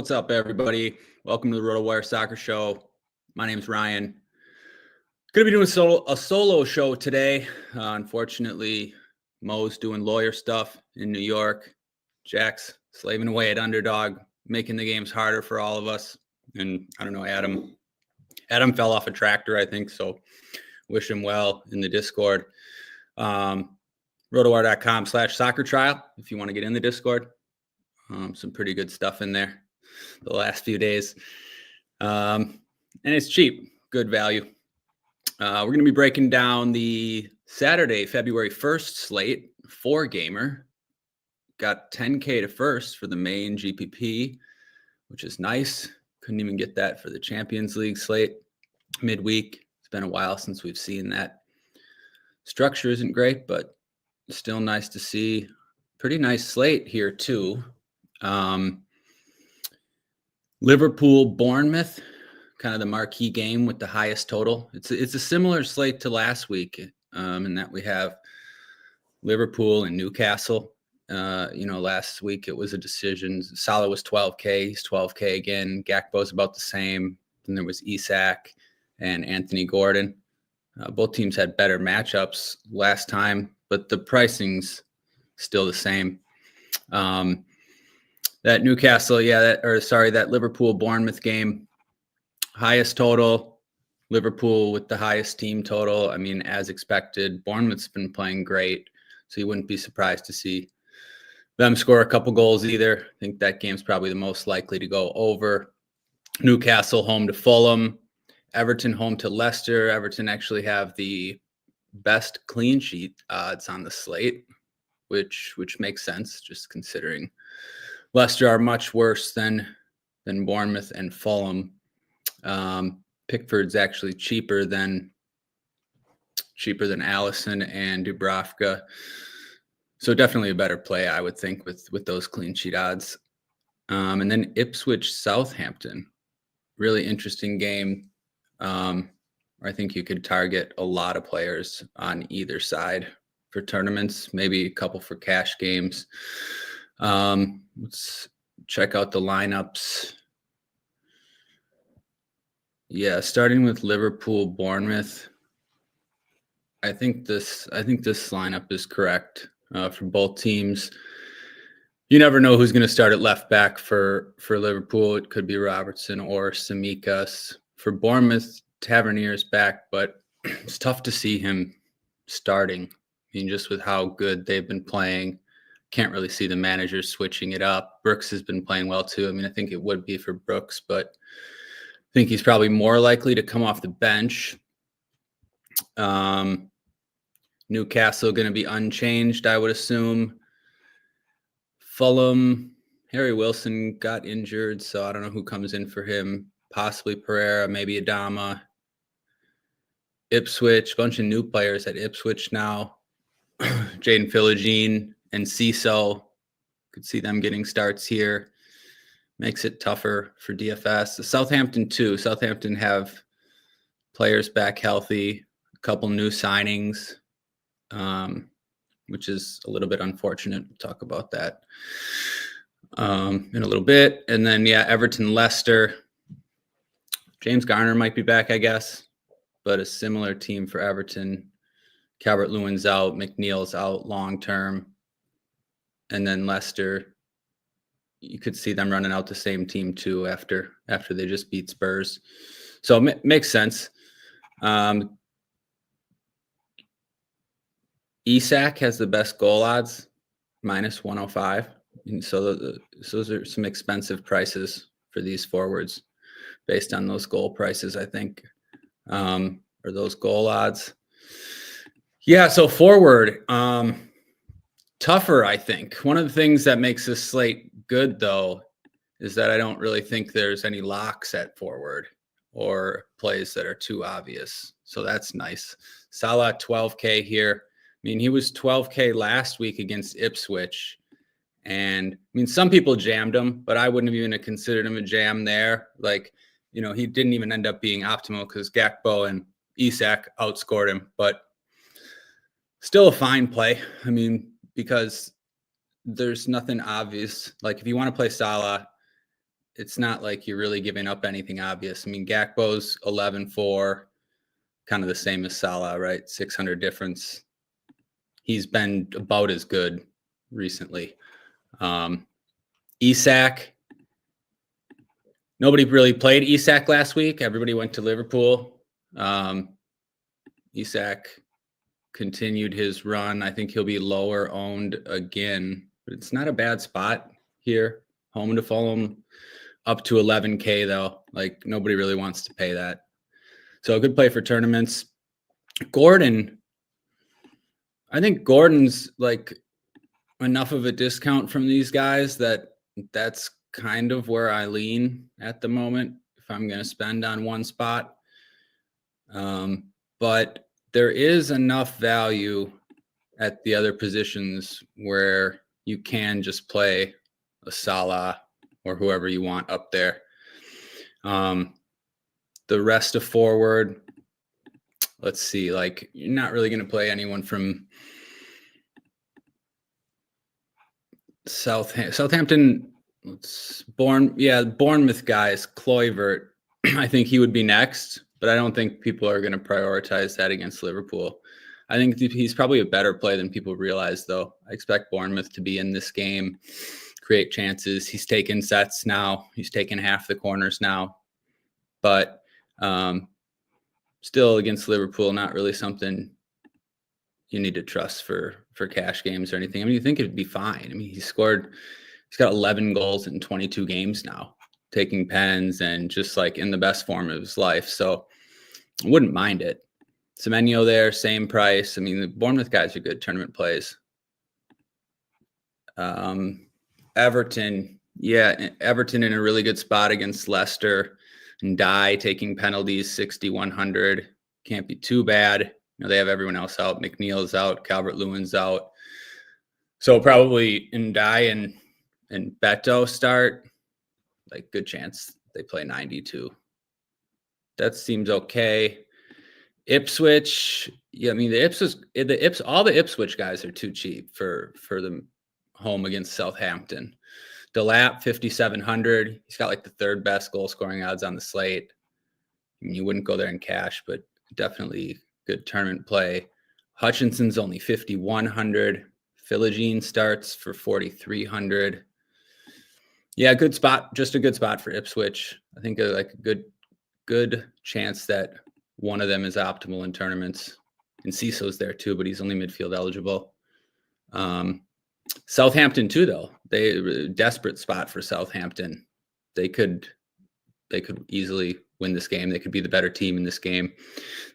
What's up, everybody? Welcome to the RotoWire Soccer Show. My name's Ryan. Going to be doing a solo show today. Unfortunately, Mo's doing lawyer stuff in New York. Jack's slaving away at Underdog, making the games harder for all of us. And I don't know, Adam fell off a tractor, I think, so wish him well in the Discord. RotoWire.com/soccer trial if you want to get in the Discord. Some pretty good stuff in there the last few days. And it's cheap, good value. We're going to be breaking down the Saturday, February 1st slate, 4-gamer. Got 10K to first for the main GPP, which is nice. Couldn't even get that for the Champions League slate midweek. It's been a while since we've seen that. Structure isn't great, but still nice to see. Pretty nice slate here, too. Liverpool, Bournemouth, kind of the marquee game with the highest total. It's a similar slate to last week, in that we have Liverpool and Newcastle. Last week it was a decision. Salah was 12K. He's 12K again. Gakpo's about the same. Then there was Isak and Anthony Gordon. Both teams had better matchups last time, but the pricing's still the same. That Newcastle, that Liverpool Bournemouth game, highest total, Liverpool with the highest team total. I mean, as expected, Bournemouth's been playing great, so you wouldn't be surprised to see them score a couple goals either. I think that game's probably the most likely to go over. Newcastle home to Fulham, Everton home to Leicester. Everton actually have the best clean sheet odds on the slate, which makes sense, just considering Leicester are much worse than Bournemouth and Fulham. Pickford's actually cheaper than Allison and Dubravka. So definitely a better play, I would think, with those clean sheet odds. And then Ipswich Southampton, really interesting game. I think you could target a lot of players on either side for tournaments, maybe a couple for cash games. Let's check out the lineups. Yeah, starting with Liverpool, Bournemouth. I think this lineup is correct for both teams. You never know who's going to start at left back for Liverpool. It could be Robertson or Tsimikas. For Bournemouth, Tavernier's back, but it's tough to see him starting. I mean, just with how good they've been playing. Can't really see the manager switching it up. Brooks has been playing well too. I mean, I think it would be for Brooks, but I think he's probably more likely to come off the bench. Newcastle going to be unchanged, I would assume. Fulham, Harry Wilson got injured, so I don't know who comes in for him. Possibly Pereira, maybe Adama. Ipswich, bunch of new players at Ipswich now. Jaden Philogene and CISO, could see them getting starts here. Makes it tougher for DFS. Southampton too. Southampton have players back healthy, a couple new signings, which is a little bit unfortunate. We'll talk about that in a little bit. And then, Everton, Leicester. James Garner might be back, I guess, but a similar team for Everton. Calvert-Lewin's out, McNeil's out long-term. And then Leicester, you could see them running out the same team too after they just beat Spurs. So it makes sense. Isak has the best goal odds, -105. And so those are some expensive prices for these forwards based on those goal prices, I think, or those goal odds. Yeah, so forward, tougher, I think. One of the things that makes this slate good, though, is that I don't really think there's any locks at forward or plays that are too obvious. So that's nice. Salah 12K here. I mean, he was 12K last week against Ipswich. And I mean, some people jammed him, but I wouldn't have even considered him a jam there. Like, he didn't even end up being optimal because Gakpo and Isak outscored him. But still a fine play. I mean, because there's nothing obvious. Like if you want to play Salah, it's not like you're really giving up anything obvious. I mean, Gakpo's 11-4, kind of the same as Salah, right? 600 difference. He's been about as good recently. Isak, nobody really played Isak last week. Everybody went to Liverpool. Isak continued his run. I think he'll be lower owned again, but it's not a bad spot here. Home to Fulham, up to 11K though. Like nobody really wants to pay that. So a good play for tournaments. Gordon, I think Gordon's like enough of a discount from these guys that's kind of where I lean at the moment if I'm going to spend on one spot. But there is enough value at the other positions where you can just play a Salah or whoever you want up there. The rest of forward, let's see, like you're not really going to play anyone from Southampton. Bournemouth guys, Kluivert. I think he would be next, but I don't think people are going to prioritize that against Liverpool. I think he's probably a better play than people realize, though. I expect Bournemouth to be in this game, create chances. He's taken sets now. He's taken half the corners now. But still against Liverpool, not really something you need to trust for cash games or anything. I mean, you think it'd be fine. I mean, he's got 11 goals in 22 games now, taking pens and just like in the best form of his life. So I wouldn't mind it. Semenyo there, same price. I mean, the Bournemouth guys are good tournament plays. Everton in a really good spot against Leicester. And Dye taking penalties, 6,100. Can't be too bad. You know, they have everyone else out. McNeil's out. Calvert-Lewin's out. So probably Dye and Beto start. Like, good chance they play 92. That seems okay. Ipswich, yeah, I mean all the Ipswich guys are too cheap for the home against Southampton. Delap 5,700. He's got like the third best goal scoring odds on the slate. I mean, you wouldn't go there in cash, but definitely good tournament play. Hutchinson's only 5,100. Philogene starts for 4,300. Yeah, good spot. Just a good spot for Ipswich. I think like a good chance that one of them is optimal in tournaments. And Cecil's there too, but he's only midfield eligible. Southampton too, though. They desperate spot for Southampton. They could easily win this game. They could be the better team in this game.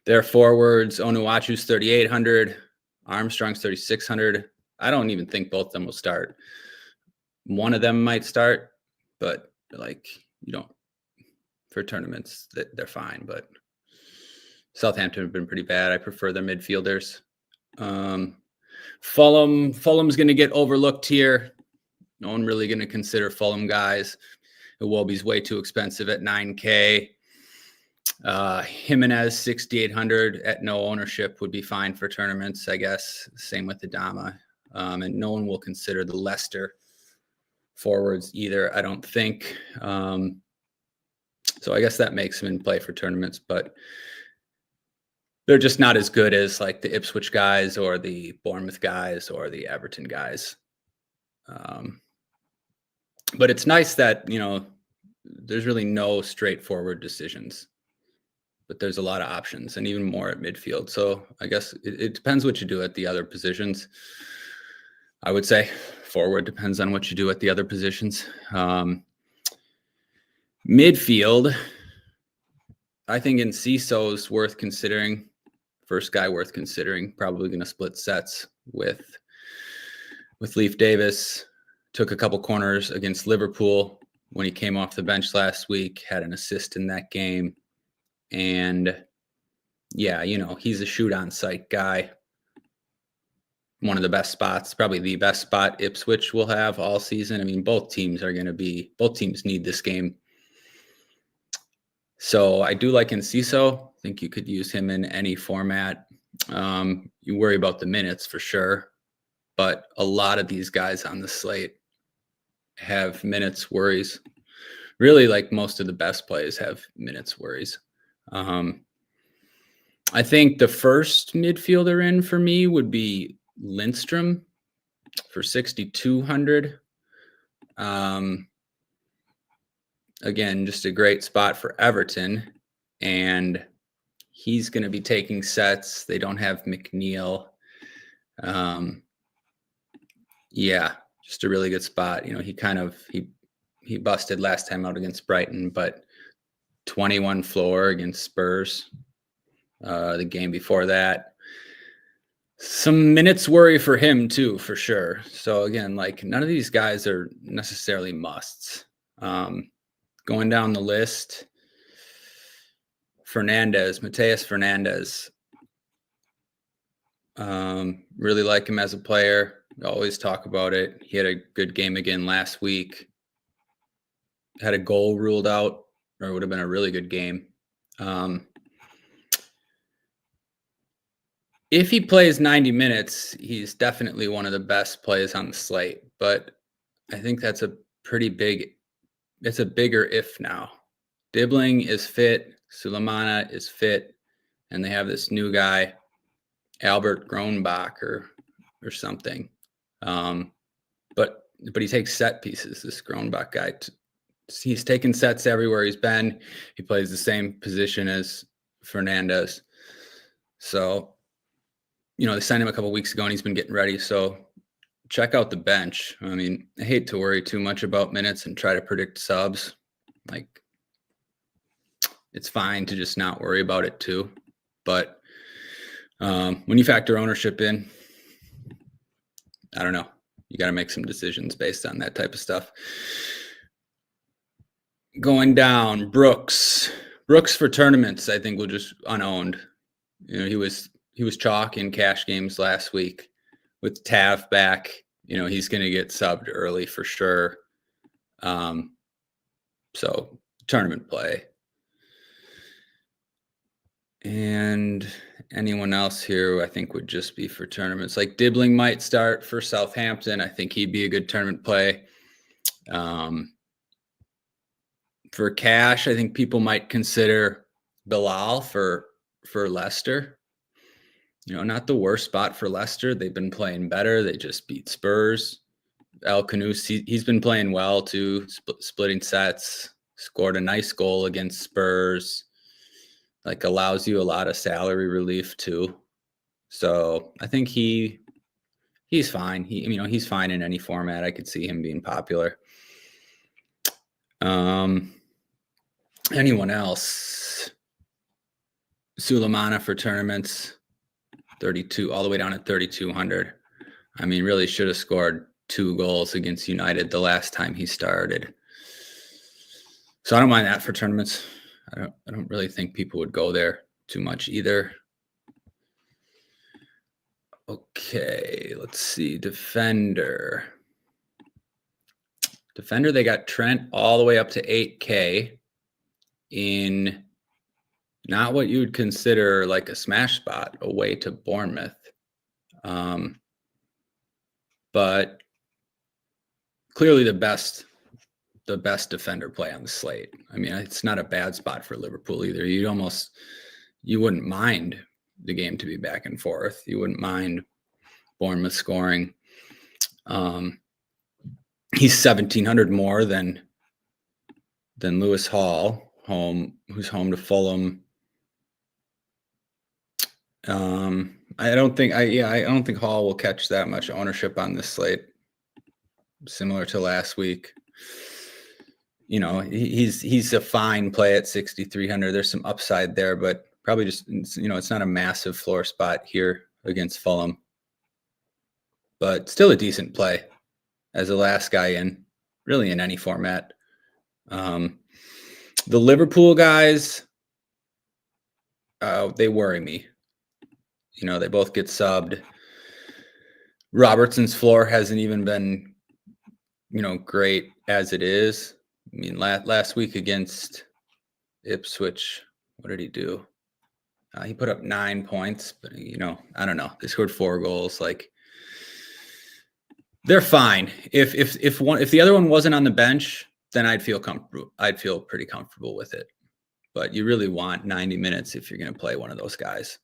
Their forwards, Onuachu's 3,800, Armstrong's 3,600. I don't even think both of them will start. One of them might start, but like you don't for tournaments they're fine. But Southampton have been pretty bad. I prefer their midfielders. Fulham's going to get overlooked here. No one really going to consider Fulham guys. Iwobi's way too expensive at 9K. Jimenez 6,800 at no ownership would be fine for tournaments, I guess. Same with Adama. And no one will consider the Leicester forwards either, I don't think. So I guess that makes them in play for tournaments, but they're just not as good as like the Ipswich guys or the Bournemouth guys or the Everton guys. But it's nice that, you know, there's really no straightforward decisions, but there's a lot of options and even more at midfield. So I guess it depends what you do at the other positions. I would say forward depends on what you do at the other positions. Midfield, I think Enciso's worth considering. First guy worth considering. Probably going to split sets with Leif Davis. Took a couple corners against Liverpool when he came off the bench last week. Had an assist in that game. And yeah, you know, he's a shoot on sight guy. One of the best spots, probably the best spot Ipswich will have all season. I mean, both teams need this game. So I do like Enciso. I think you could use him in any format. You worry about the minutes for sure, but a lot of these guys on the slate have minutes worries really, like most of the best plays have minutes worries. I think the first midfielder in for me would be Lindstrom for 6,200. Again, just a great spot for Everton, and he's going to be taking sets. They don't have McNeil. Yeah, just a really good spot. He busted last time out against Brighton, but 21 floor against Spurs. The game before that, some minutes worry for him too, for sure. So again, like none of these guys are necessarily musts. Going down the list, Mateus Fernandez. Really like him as a player. Always talk about it. He had a good game again last week. Had a goal ruled out, or it would have been a really good game. If he plays 90 minutes, he's definitely one of the best plays on the slate. But I think that's a bigger if now. Dibbling is fit. Sulemana is fit. And they have this new guy, Albert Gronbach or something. But he takes set pieces, this Gronbach guy. He's taken sets everywhere he's been. He plays the same position as Fernandez. So, they signed him a couple weeks ago and he's been getting ready. So check out the bench. I mean, I hate to worry too much about minutes and try to predict subs. Like, it's fine to just not worry about it too. But when you factor ownership in, I don't know. You got to make some decisions based on that type of stuff. Going down, Brooks for tournaments, I think will just unowned. He was chalk in cash games last week with Tav back. He's going to get subbed early for sure. So tournament play. And anyone else here I think would just be for tournaments. Like Dibbling might start for Southampton. I think he'd be a good tournament play. For cash, I think people might consider Bilal for Leicester. Not the worst spot for Leicester. They've been playing better. They just beat Spurs. El Khanous, he's been playing well too, splitting sets, scored a nice goal against Spurs. Like allows you a lot of salary relief too. So I think he's fine. He's fine in any format. I could see him being popular. Anyone else? Sulemana for tournaments, 32, all the way down at 3,200. I mean, really should have scored 2 goals against United the last time he started. So I don't mind that for tournaments. I don't really think people would go there too much either. Okay, let's see. Defender, they got Trent all the way up to 8K in not what you would consider like a smash spot away to Bournemouth. But clearly the best defender play on the slate. I mean, it's not a bad spot for Liverpool either. You wouldn't mind the game to be back and forth. You wouldn't mind Bournemouth scoring. He's 1,700 more than Lewis Hall, who's home to Fulham. I don't think Hall will catch that much ownership on this slate. Similar to last week. He's a fine play at 6,300. There's some upside there, but probably just, it's not a massive floor spot here against Fulham, but still a decent play as the last guy in, really in any format. The Liverpool guys, they worry me. They both get subbed. Robertson's floor hasn't even been, great as it is. I mean, last week against Ipswich, what did he do? He put up 9 points, but I don't know. They scored 4 goals. Like, they're fine. If the other one wasn't on the bench, then I'd feel comfortable. I'd feel pretty comfortable with it. But you really want 90 minutes if you're going to play one of those guys.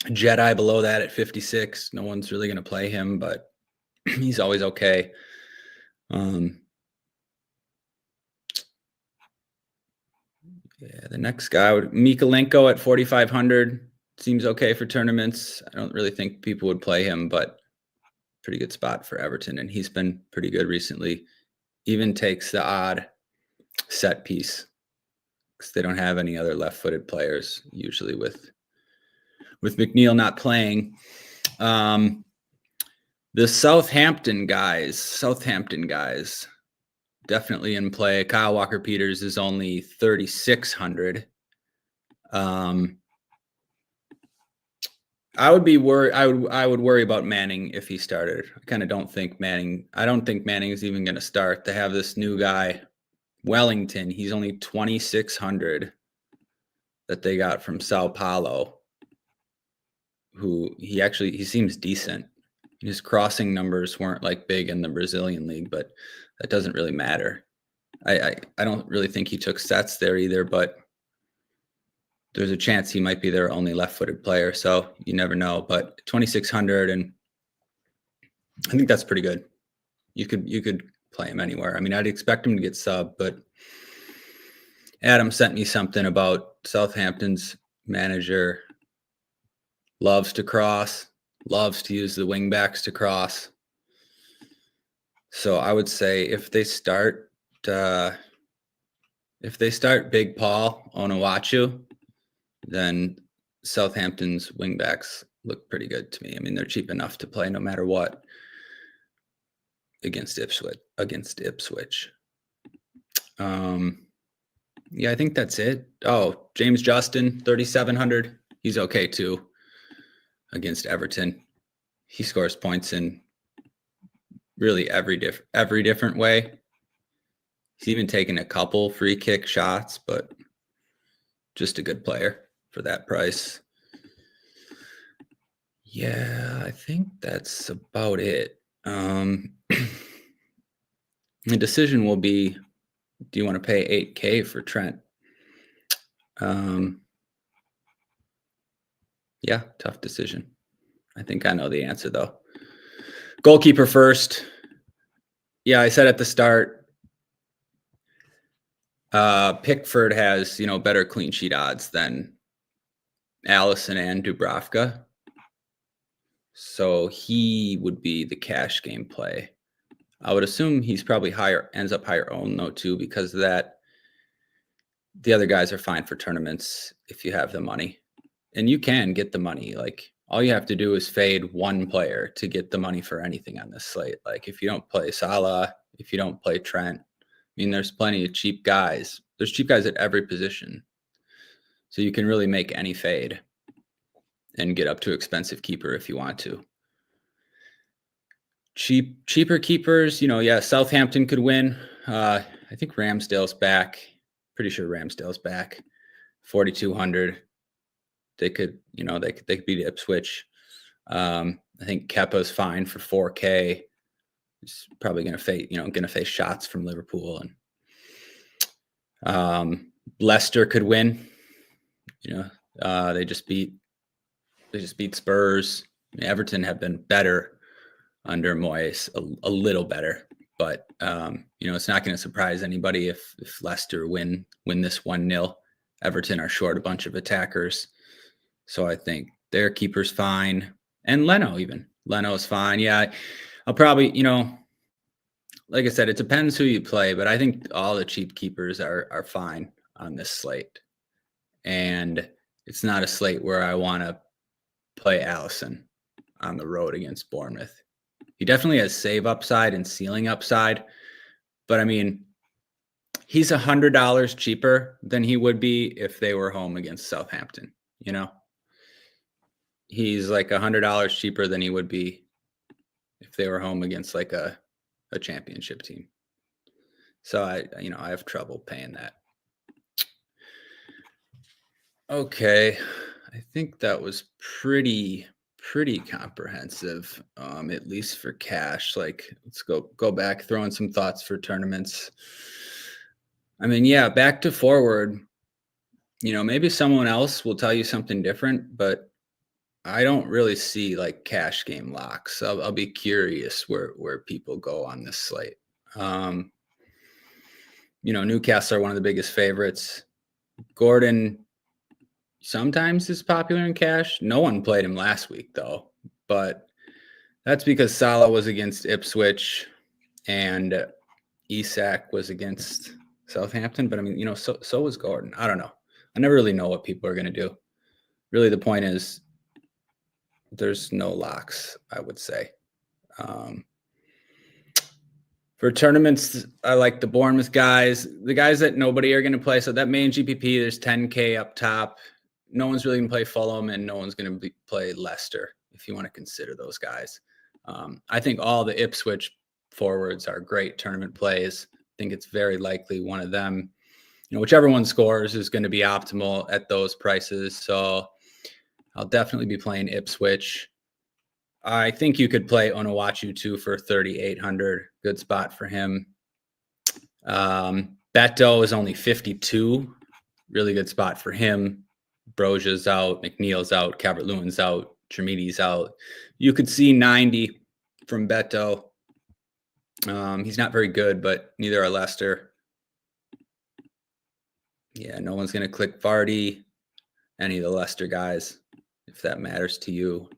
Jedi below that at 56. No one's really going to play him, but he's always okay. Yeah, the next guy, Mikalenko at 4,500 seems okay for tournaments. I don't really think people would play him, but pretty good spot for Everton, and he's been pretty good recently. Even takes the odd set piece because they don't have any other left-footed players usually with McNeil not playing. The Southampton guys, definitely in play. Kyle Walker-Peters is only 3,600. I would be worried. I would worry about Manning if he started. I kind of don't think Manning. I don't think Manning is even going to start. They have this new guy, Wellington. He's only 2,600 that they got from Sao Paulo. Who he seems decent. His crossing numbers weren't like big in the Brazilian league, but that doesn't really matter. I don't really think he took sets there either, but there's a chance he might be their only left-footed player, so you never know. But 2,600, and I think that's pretty good. You could play him anywhere. I mean, I'd expect him to get sub, but Adam sent me something about Southampton's manager loves to cross, loves to use the wing backs to cross. So I would say if they start Big Paul Onuachu, then Southampton's wingbacks look pretty good to me. I mean, they're cheap enough to play no matter what against Ipswich. Yeah, I think that's it. Oh, James Justin, 3,700. He's okay too against Everton. He scores points in really every different way. He's even taken a couple free kick shots, but just a good player for that price. Yeah, I think that's about it. The decision will be, do you want to pay $8K for Trent? Yeah, tough decision. I think I know the answer though. Goalkeeper first. Yeah, I said at the start, Pickford has, better clean sheet odds than Allison and Dubravka. So he would be the cash game play. I would assume he's probably ends up higher owned though too, because of that. The other guys are fine for tournaments if you have the money. And you can get the money. Like, all you have to do is fade one player to get the money for anything on this slate. Like, if you don't play Salah, if you don't play Trent, I mean, there's plenty of cheap guys. There's cheap guys at every position. So you can really make any fade and get up to expensive keeper if you want to. Cheaper keepers, Southampton could win. I think Ramsdale's back. Pretty sure Ramsdale's back. 4,200. They could beat Ipswich. I think Kepa's fine for 4K. He's probably going to face shots from Liverpool, and Leicester could win. They just beat Spurs. I mean, Everton have been better under Moyes, a little better, but it's not going to surprise anybody if Leicester win this 1-0. Everton are short a bunch of attackers, so I think their keeper's fine, and Leno's fine. Yeah, I'll probably, like I said, it depends who you play, but I think all the cheap keepers are fine on this slate, and it's not a slate where I want to play Allison on the road against Bournemouth. He definitely has save upside and ceiling upside, but I mean, he's $100 cheaper than he would be if they were home against Southampton. He's like $100 cheaper than he would be if they were home against like a championship team. So I have trouble paying that. Okay, I think that was pretty pretty comprehensive, at least for cash. Like, let's go back, throw in some thoughts for tournaments. I mean, yeah, back to forward. Maybe someone else will tell you something different, but I don't really see like cash game locks. I'll be curious where people go on this slate. Newcastle are one of the biggest favorites. Gordon sometimes is popular in cash. No one played him last week though, but that's because Salah was against Ipswich and Isak was against Southampton. But I mean, so was Gordon. I don't know. I never really know what people are going to do. Really, the point is there's no locks, I would say. For tournaments, I like the Bournemouth guys, the guys that nobody are going to play. So that main GPP, there's 10K up top. No one's really going to play Fulham, and no one's going to play Leicester, if you want to consider those guys. I think all the Ipswich forwards are great tournament plays. I think it's very likely one of them, whichever one scores is going to be optimal at those prices. So I'll definitely be playing Ipswich. I think you could play Onuachu too for 3,800. Good spot for him. Beto is only 52. Really good spot for him. Brozia's out. McNeil's out. Calvert-Lewin's out. Tremedi's out. You could see 90 from Beto. He's not very good, but neither are Leicester. Yeah, no one's going to click Vardy, any of the Leicester guys, if that matters to you.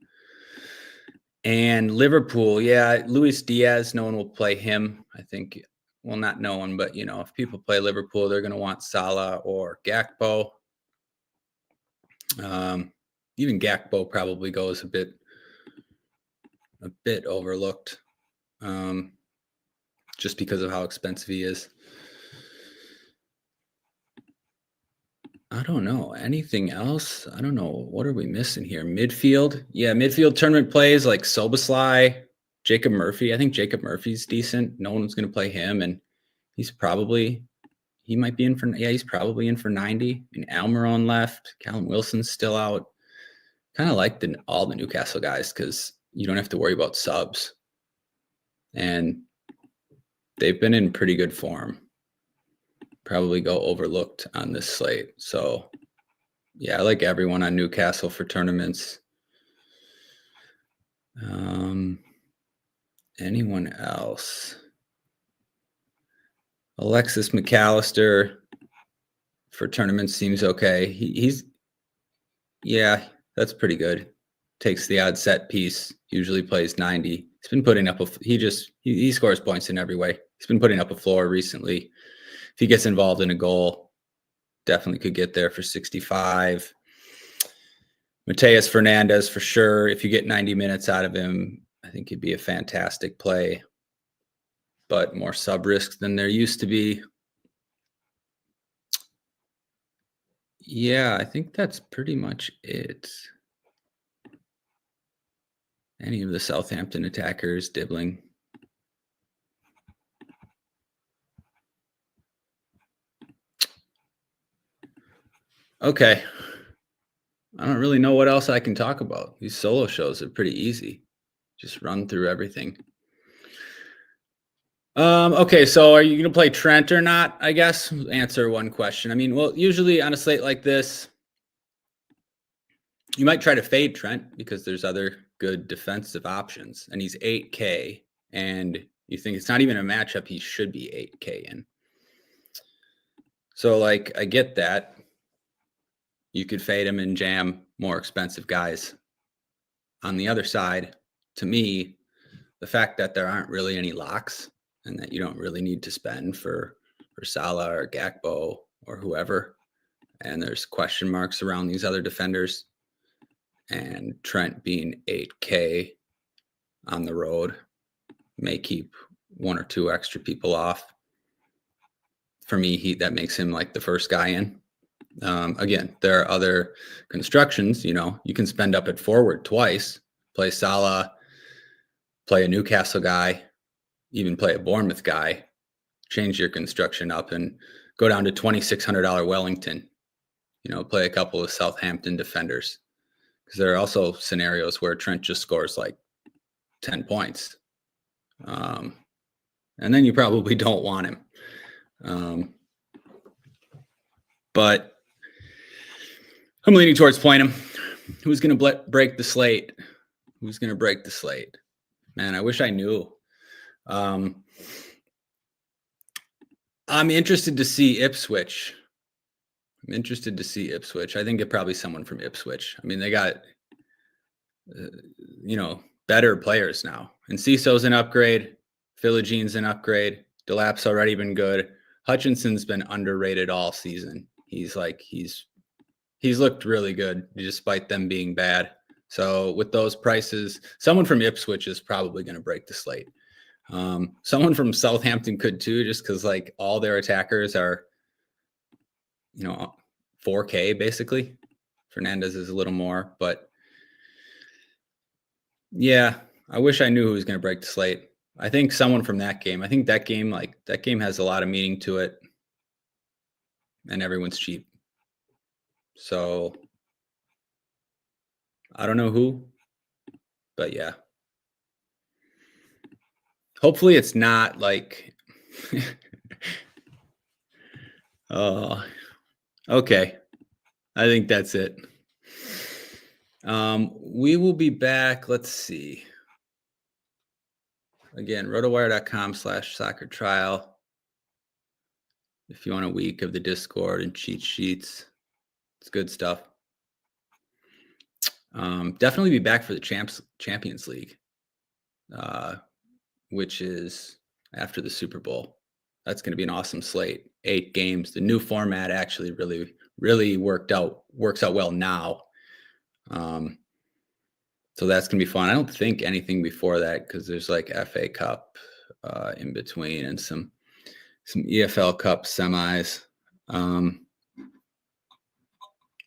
And Liverpool, yeah, Luis Diaz, no one will play him. I think, well, not no one, but, if people play Liverpool, they're going to want Salah or Gakpo. Even Gakpo probably goes a bit overlooked, just because of how expensive he is. I don't know. Anything else? I don't know. What are we missing here? Midfield? Yeah, midfield tournament plays like Soboslai, Jacob Murphy. I think Jacob Murphy's decent. No one's going to play him, and he's probably in for 90. I mean, Almiron left. Callum Wilson's still out. Kind of like all the Newcastle guys because you don't have to worry about subs. And they've been in pretty good form. Probably go overlooked on this slate. So, yeah, I like everyone on Newcastle for tournaments. Anyone else? Alexis McAllister for tournaments seems okay. Yeah, that's pretty good. Takes the odd set piece, usually plays 90. He's been putting up he scores points in every way. He's been putting up a floor recently. If he gets involved in a goal, definitely could get there for 65. Mateus Fernandez for sure. If you get 90 minutes out of him, I think he'd be a fantastic play, but more sub risk than there used to be. Yeah, I think that's pretty much it. Any of the Southampton attackers, Dibbling. Okay. I don't really know what else I can talk about. These solo shows are pretty easy. Just run through everything. Okay, so are you going to play Trent or not? I guess answer one question. I mean, well, usually on a slate like this, you might try to fade Trent because there's other good defensive options, and he's 8K, and you think it's not even a matchup he should be 8K in. So, like, I get that. You could fade him and jam more expensive guys. On the other side, to me, the fact that there aren't really any locks and that you don't really need to spend for Salah or Gakpo or whoever, and there's question marks around these other defenders, and Trent being 8K on the road may keep one or two extra people off. For me, that makes him like the first guy in. Again, there are other constructions. You can spend up at forward twice, play Salah, play a Newcastle guy, even play a Bournemouth guy, change your construction up and go down to $2,600 Wellington, play a couple of Southampton defenders. because there are also scenarios where Trent just scores like 10 points. And then you probably don't want him. But I'm leaning towards playing him. Who's going to break the slate? Who's going to break the slate? Man, I wish I knew. I'm interested to see Ipswich. I think it probably someone from Ipswich. I mean, they got, better players now. And Cisso's an upgrade. Philogene an upgrade. Delap's already been good. Hutchinson's been underrated all season. He's looked really good despite them being bad. So with those prices, someone from Ipswich is probably going to break the slate. Someone from Southampton could too, just because like all their attackers are, 4K basically. Fernandez is a little more, but yeah, I wish I knew who was going to break the slate. I think someone from that game. I think that game has a lot of meaning to it, and everyone's cheap. So I don't know who, but yeah. Hopefully it's not like oh, okay. I think that's it. We will be back. Let's see. Again, rotowire.com/soccer trial. If you want a week of the Discord and cheat sheets, it's good stuff. Definitely be back for the Champions League, which is after the Super Bowl. That's going to be an awesome slate. 8 games. The new format actually really works out well now. So that's going to be fun. I don't think anything before that because there's like FA Cup in between and some EFL Cup semis.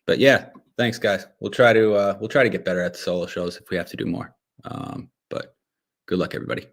But yeah, thanks guys. We'll try to get better at the solo shows if we have to do more. But good luck everybody.